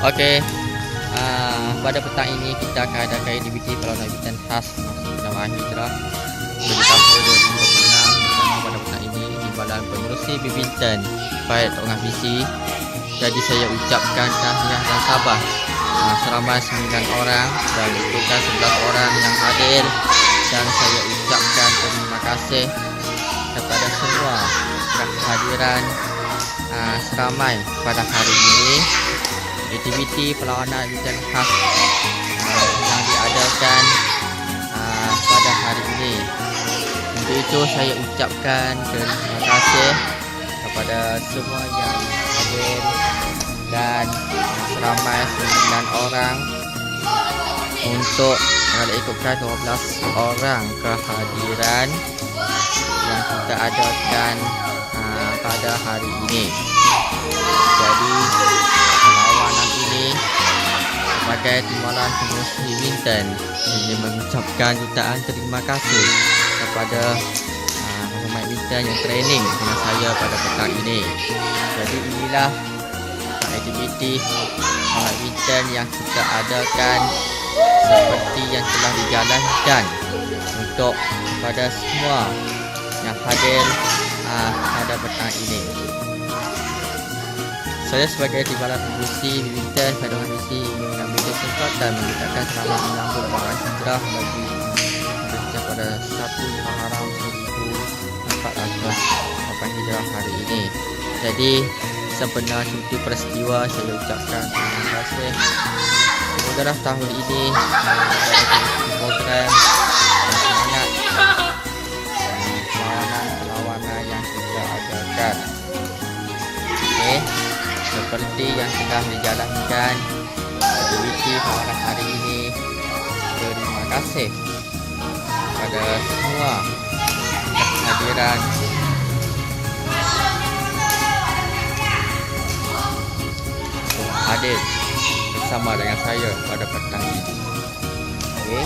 Okey, pada petang ini kita akan adakan aktiviti perlawanan badminton khas Jemaah Hijrah bagi tahun 2026 pada petang ini Timbalan Pengerusi Badminton Faid Tengah Misi. Jadi saya ucapkan tahniah dan sabar seramai 9 orang dan ikutan 11 orang yang hadir, dan saya ucapkan terima kasih kepada semua kehadiran seramai pada hari ini. Aktiviti perlawanan badminton khas yang diadakan pada hari ini. Untuk itu saya ucapkan terima kasih kepada semua yang hadir dan seramai 9 orang untuk ikutkan 12 orang kehadiran yang kita adakan pada hari ini. Jadi perlawanan ini sebagai Timbalan Pengerusi Badminton ingin mengucapkan jutaan terima kasih kepada pemain badminton yang training dengan saya pada petang ini. Jadi inilah aktiviti badminton yang kita adakan seperti yang telah dijalankan untuk kepada semua yang hadir pada petang ini. Saya sebagai Timbalan Pengerusi Badminton Faid Tengah Misi ingin mengambil kesempatan mengucapkan selamat menyambut Jemaah Hijrah bagi Indonesia pada 1 Muharram 1408 Hijrah hari ini. Jadi sebenar cuti peristiwa saya ucapkan terima kasih. Semoga tahun ini program dan semangat perlawanan yang kita adakan. Okey, seperti yang telah dijalankan aktiviti pada hari ini. Terima kasih kepada semua kehadiran hadir bersama dengan saya pada petang ini. Okey.